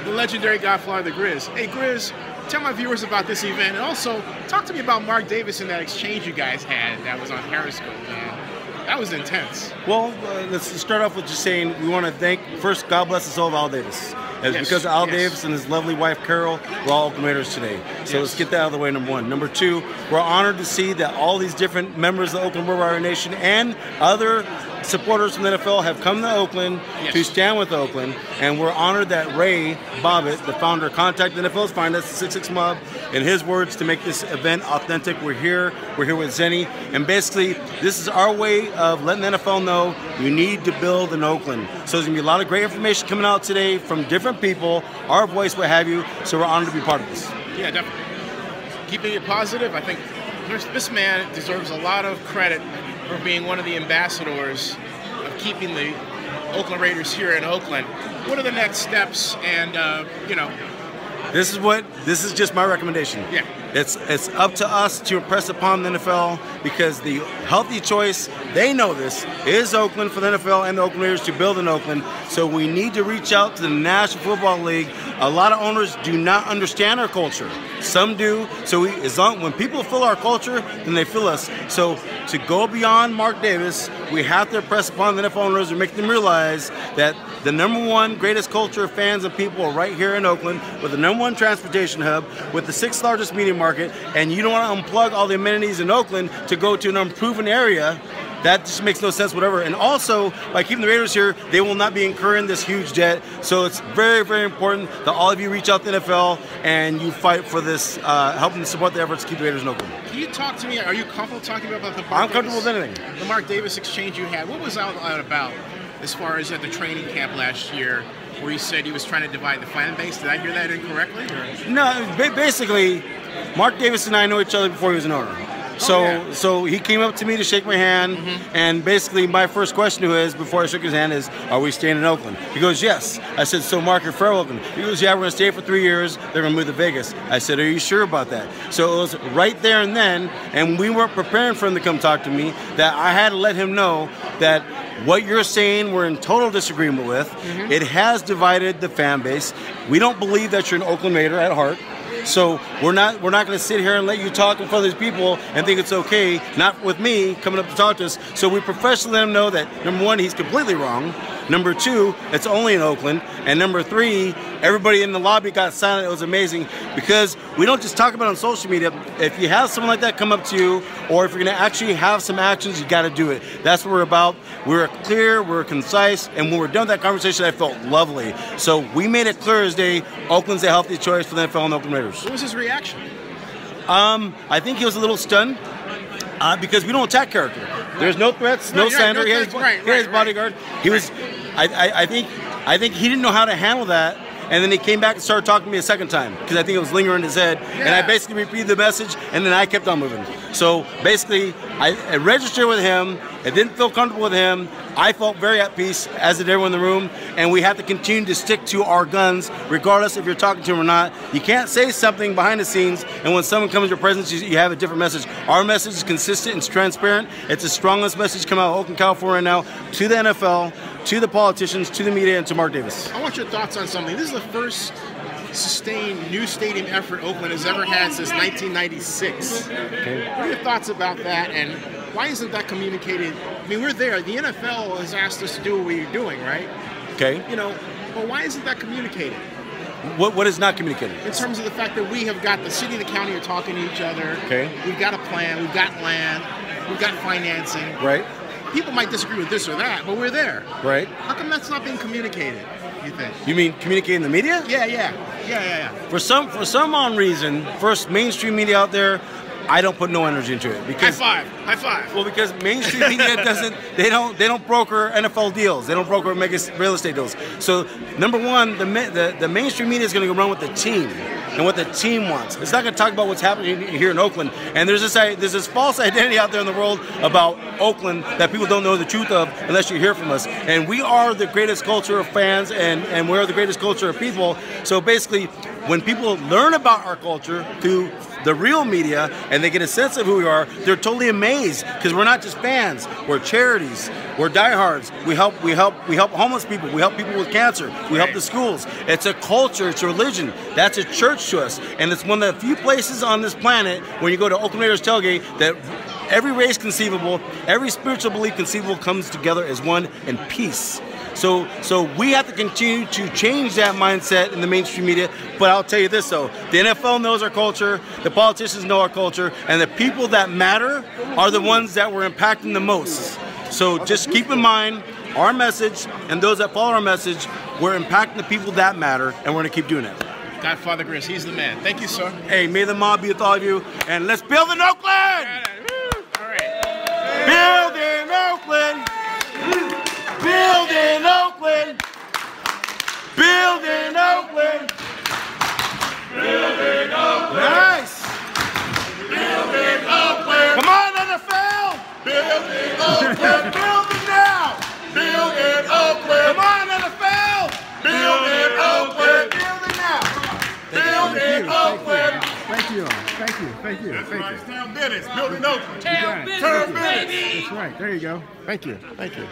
the legendary Godfather Griz. Hey, Griz, tell my viewers about this event, and also talk to me about Mark Davis and that exchange you guys had that was on Periscope, man. That was intense. Well, let's start off with just saying we want to thank, first, God bless the soul of Al Davis. It's because of Al Davis and his lovely wife, Carol, we're all Oakland Raiders today. So let's get that out of the way, number one. Number two, we're honored to see that all these different members of the Oakland Warrior Nation and other supporters from the NFL have come to Oakland to stand with Oakland, and we're honored that Ray Bobbitt, the founder, contacted NFL's finest, the 6-6 Mob, in his words, to make this event authentic. We're here with Zenny, and basically this is our way of letting the NFL know you need to build in Oakland. So there's going to be a lot of great information coming out today from different people, our voice, what have you, so we're honored to be part of this. Yeah, definitely. Keeping it positive, I think this man deserves a lot of credit for being one of the ambassadors of keeping the Oakland Raiders here in Oakland. What are the next steps? And you know, this is just my recommendation. Yeah, it's up to us to impress upon the NFL, because the healthy choice, they know this, is Oakland, for the NFL and the Oakland Raiders to build in Oakland. So we need to reach out to the National Football League. A lot of owners do not understand our culture. Some do. So when people feel our culture, then they feel us. So to go beyond Mark Davis, we have to impress upon the NFL owners and make them realize that the #1 greatest culture of fans and people are right here in Oakland, with the #1 transportation hub, with the 6th largest media market, and you don't want to unplug all the amenities in Oakland to go to an unproven area. That just makes no sense, whatever. And also, by keeping the Raiders here, they will not be incurring this huge debt. So it's very, very important that all of you reach out to the NFL and you fight for this, helping to support the efforts to keep the Raiders in Oakland. Can you talk to me? Are you comfortable talking about the Mark I'm comfortable Davis, with anything. The Mark Davis exchange you had? What was that about? As far as at the training camp last year, where you said he was trying to divide the fan base. Did I hear that incorrectly? Or? No, basically, Mark Davis and I know each other before he was an owner. So he came up to me to shake my hand, and basically my first question to him before I shook his hand is, are we staying in Oakland? He goes, yes. I said, so Mark, you're from Oakland. He goes, yeah, we're going to stay for 3 years. They're going to move to Vegas. I said, are you sure about that? So it was right there and then, and we weren't preparing for him to come talk to me, that I had to let him know that what you're saying we're in total disagreement with. It has divided the fan base. We don't believe that you're an Oakland Raider at heart. So we're not going to sit here and let you talk in front of these people and think it's okay, not with me coming up to talk to us. So we professionally let him know that, #1, he's completely wrong. #2, it's only in Oakland. And #3, everybody in the lobby got silent. It was amazing, because we don't just talk about it on social media. If you have someone like that come up to you, or if you're going to actually have some actions, you got to do it. That's what we're about. We're clear, we're concise, and when we're done with that conversation, I felt lovely. So we made it clear as day, Oakland's a healthy choice for the NFL and the Oakland Raiders. What was his reaction? I think he was a little stunned. Because we don't attack character. There's no threats, no slander. He had his bodyguard. He was. I think he didn't know how to handle that, and then he came back and started talking to me a second time, because I think it was lingering in his head. And I basically repeated the message, and then I kept on moving. So basically, I registered with him. It didn't feel comfortable with him. I felt very at peace, as did everyone in the room, and we have to continue to stick to our guns, regardless if you're talking to him or not. You can't say something behind the scenes, and when someone comes to your presence, you have a different message. Our message is consistent and transparent. It's the strongest message coming out of Oakland, California right now, to the NFL, to the politicians, to the media, and to Mark Davis. I want your thoughts on something. This is the first sustained new stadium effort Oakland has ever had since 1996. Okay. What are your thoughts about that, and why isn't that communicated? I mean, we're there. The NFL has asked us to do what we're doing, right? Okay. You know, but why isn't that communicated? What is not communicated? In terms of the fact that we have got the city and the county are talking to each other. Okay. We've got a plan. We've got land. We've got financing. Right. People might disagree with this or that, but we're there. Right. How come that's not being communicated, you think? You mean communicating in the media? Yeah. For some odd reason, first, mainstream media out there, I don't put no energy into it, because high five. Well, because mainstream media they don't broker NFL deals, they don't broker mega real estate deals. So #1, the mainstream media is going to run with the team and what the team wants. It's not going to talk about what's happening here in Oakland. And there's this false identity out there in the world about Oakland that people don't know the truth of unless you hear from us. And we are the greatest culture of fans, and we're the greatest culture of people. So basically, when people learn about our culture through the real media and they get a sense of who we are, they're totally amazed because we're not just fans. We're charities. We're diehards. We help homeless people. We help people with cancer. We help the schools. It's a culture. It's a religion. That's a church to us, and it's one of the few places on this planet when you go to Oakland Raiders tailgate that every race conceivable, every spiritual belief conceivable comes together as one in peace. So we have to continue to change that mindset in the mainstream media. But I'll tell you this though, the NFL knows our culture, the politicians know our culture, and the people that matter are the ones that we're impacting the most. So just keep in mind our message, and those that follow our message, we're impacting the people that matter, and we're gonna keep doing it. Godfather Griz, he's the man. Thank you, sir. Hey, may the mob be with all of you, and let's build in Oakland! All right. Build in Oakland! Build in Oakland! Build in Oakland! Build in Oakland! Nice! Build in Oakland! Come on, NFL! Build in Oakland! Build it now! Build in Oakland! Come on, NFL! Build in Oakland! Build it now! Build in Oakland! Thank you. Thank you. Thank you. That's Thank right. you. It's Town Business. Build in Oakland. You got it. Town Business. That's right. There you go. Thank you. Thank you.